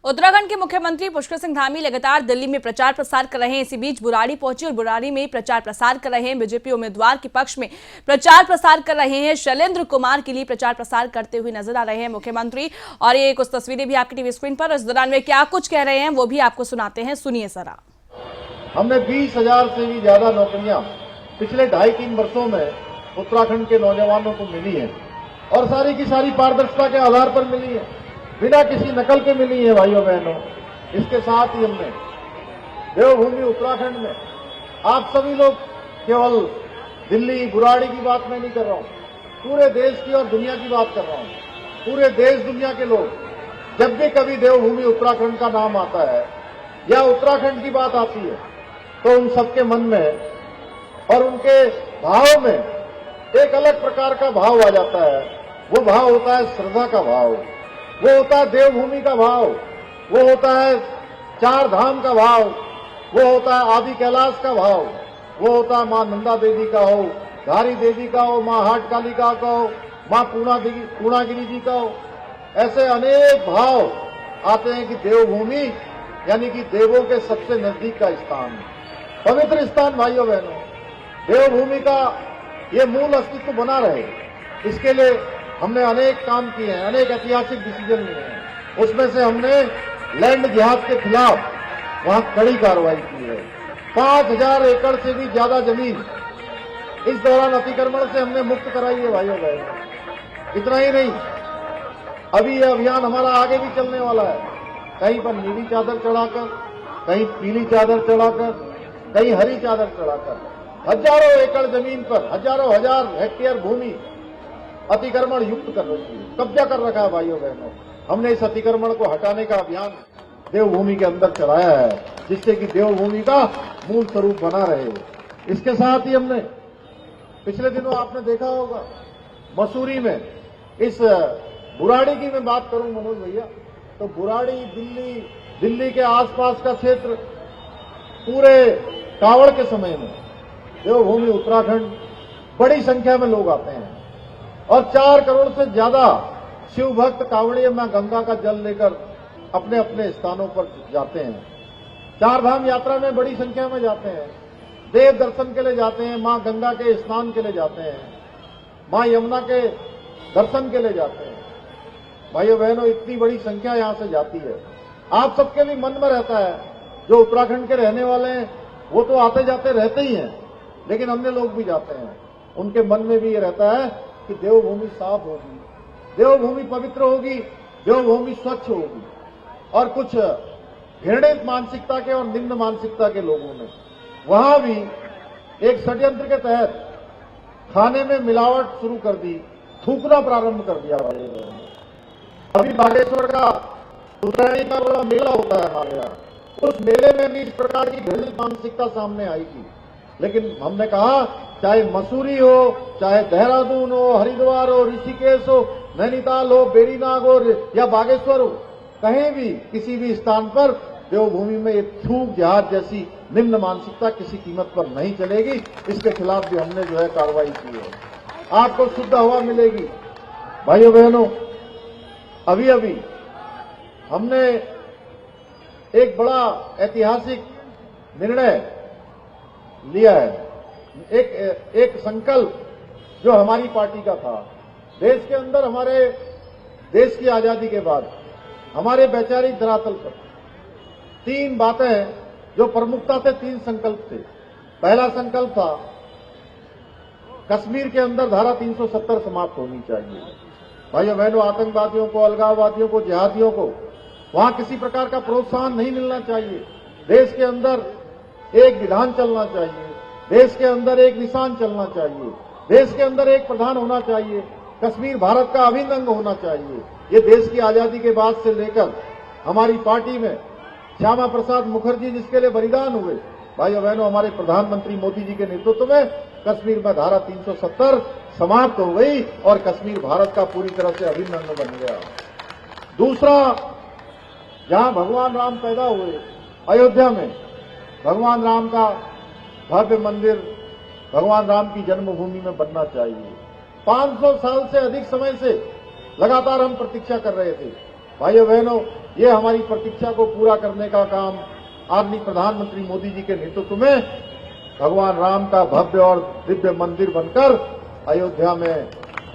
उत्तराखंड के मुख्यमंत्री पुष्कर सिंह धामी लगातार दिल्ली में प्रचार प्रसार कर रहे हैं। इसी बीच बुराड़ी पहुंचे और बुराड़ी में प्रचार प्रसार कर रहे हैं। बीजेपी उम्मीदवार के पक्ष में प्रचार प्रसार कर रहे हैं। शैलेंद्र कुमार के लिए प्रचार प्रसार करते हुए नजर आ रहे हैं मुख्यमंत्री। और ये कुछ तस्वीरें भी आपकी टीवी स्क्रीन पर, इस दौरान वे क्या कुछ कह रहे हैं वो भी आपको सुनाते हैं, सुनिए जरा। हमने 20,000 से भी ज्यादा नौकरियां पिछले 2.5-3 वर्षों में उत्तराखंड के नौजवानों को मिली है और सारी की सारी पारदर्शिता के आधार पर मिली है, बिना किसी नकल के मिली है भाइयों बहनों। इसके साथ ही हमने देवभूमि उत्तराखंड में आप सभी लोग, केवल दिल्ली बुराड़ी की बात मैं नहीं कर रहा हूं, पूरे देश की और दुनिया की बात कर रहा हूं। पूरे देश दुनिया के लोग जब भी कभी देवभूमि उत्तराखंड का नाम आता है या उत्तराखंड की बात आती है तो उन सबके मन में और उनके भाव में एक अलग प्रकार का भाव आ जाता है। वो भाव होता है श्रद्धा का भाव, वो होता है देवभूमि का भाव, वो होता है 4 धाम का भाव, वो होता है आदि कैलाश का भाव, वो होता है मां नंदा देवी का हो, धारी देवी का हो, मां हाट कालिका का हो, मां पूर्णागिरी जी का हो। ऐसे अनेक भाव आते हैं कि देवभूमि यानी कि देवों के सबसे नजदीक का स्थान, पवित्र स्थान। भाइयों बहनों, देवभूमि का ये मूल अस्तित्व बना रहे, इसके लिए हमने अनेक काम किए हैं, अनेक ऐतिहासिक डिसीजन लिए हैं। उसमें से हमने लैंड जिहाद के खिलाफ वहां कड़ी कार्रवाई की है। 5,000 एकड़ से भी ज्यादा जमीन इस दौरान अतिक्रमण से हमने मुक्त कराई है भाइयों बहनों। इतना ही नहीं, अभी यह अभियान हमारा आगे भी चलने वाला है। कहीं पर नीली चादर चढ़ाकर, कहीं पीली चादर चढ़ाकर, कहीं हरी चादर चढ़ाकर हजारों एकड़ जमीन पर हजार हेक्टेयर भूमि अतिक्रमण युक्त कर रखी है, कब्जा कर रखा है भाइयों बहनों। हमने इस अतिक्रमण को हटाने का अभियान देवभूमि के अंदर चलाया है, जिससे कि देवभूमि का मूल स्वरूप बना रहे। इसके साथ ही हमने पिछले दिनों आपने देखा होगा मसूरी में, इस बुराड़ी की मैं बात करूं मनोज भैया, तो बुराड़ी दिल्ली के आसपास का क्षेत्र, पूरे कावड़ के समय में देवभूमि उत्तराखंड बड़ी संख्या में लोग आते हैं और 4 करोड़ से ज्यादा शिव भक्त कांवड़िए मां गंगा का जल लेकर अपने अपने स्थानों पर जाते हैं। 4 धाम यात्रा में बड़ी संख्या में जाते हैं, देव दर्शन के लिए जाते हैं, मां गंगा के स्नान के लिए जाते हैं, मां यमुना के दर्शन के लिए जाते हैं। भाइयों बहनों, इतनी बड़ी संख्या यहां से जाती है। आप सबके भी मन में रहता है, जो उत्तराखंड के रहने वाले हैं वो तो आते जाते रहते ही हैं, लेकिन अन्य लोग भी जाते हैं, उनके मन में भी ये रहता है कि देवभूमि साफ होगी, देवभूमि पवित्र होगी, देवभूमि स्वच्छ होगी। और कुछ घृणित मानसिकता के और निम्न मानसिकता के लोगों ने वहां भी एक षड्यंत्र के तहत खाने में मिलावट शुरू कर दी, थूकना प्रारंभ कर दिया। अभी बागेश्वर का उत्तरायणी का बड़ा मेला होता है हमारे यहाँ, उस मेले में भी इस प्रकार की घृणित मानसिकता सामने आई थी। लेकिन हमने कहा, चाहे मसूरी हो, चाहे देहरादून हो, हरिद्वार हो, ऋषिकेश हो, नैनीताल हो, बेरीनाग हो या बागेश्वर हो, कहीं भी किसी भी स्थान पर देवभूमि में ये थूक जहाज जैसी निम्न मानसिकता किसी कीमत पर नहीं चलेगी। इसके खिलाफ भी हमने जो है कार्रवाई की है। आपको शुद्ध हवा मिलेगी। भाइयों बहनों, अभी हमने एक बड़ा ऐतिहासिक निर्णय लिया है, एक संकल्प जो हमारी पार्टी का था। देश के अंदर, हमारे देश की आजादी के बाद हमारे वैचारिक धरातल पर 3 बातें जो प्रमुखता से 3 संकल्प थे। पहला संकल्प था, कश्मीर के अंदर धारा 370 समाप्त होनी चाहिए। भाइयों बहनों, आतंकवादियों को, अलगाववादियों को, जिहादियों को वहां किसी प्रकार का प्रोत्साहन नहीं मिलना चाहिए। देश के अंदर एक विधान चलना चाहिए, देश के अंदर एक निशान चलना चाहिए, देश के अंदर एक प्रधान होना चाहिए, कश्मीर भारत का अभिन्न अंग होना चाहिए। ये देश की आजादी के बाद से लेकर हमारी पार्टी में श्यामा प्रसाद मुखर्जी जिसके लिए बलिदान हुए, भाइयों बहनों, हमारे प्रधानमंत्री मोदी जी के नेतृत्व में कश्मीर में धारा 370 समाप्त हो गई और कश्मीर भारत का पूरी तरह से अभिन्न अंग बन गया। दूसरा, जहां भगवान राम पैदा हुए, अयोध्या में भगवान राम का भव्य मंदिर भगवान राम की जन्मभूमि में बनना चाहिए। 500 साल से अधिक समय से लगातार हम प्रतीक्षा कर रहे थे भाइयों बहनों, ये हमारी प्रतीक्षा को पूरा करने का काम आदरणीय प्रधानमंत्री मोदी जी के नेतृत्व में भगवान राम का भव्य और दिव्य मंदिर बनकर अयोध्या में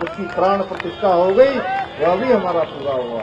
उसकी प्राण प्रतिष्ठा हो गई, वह भी हमारा पूरा हुआ।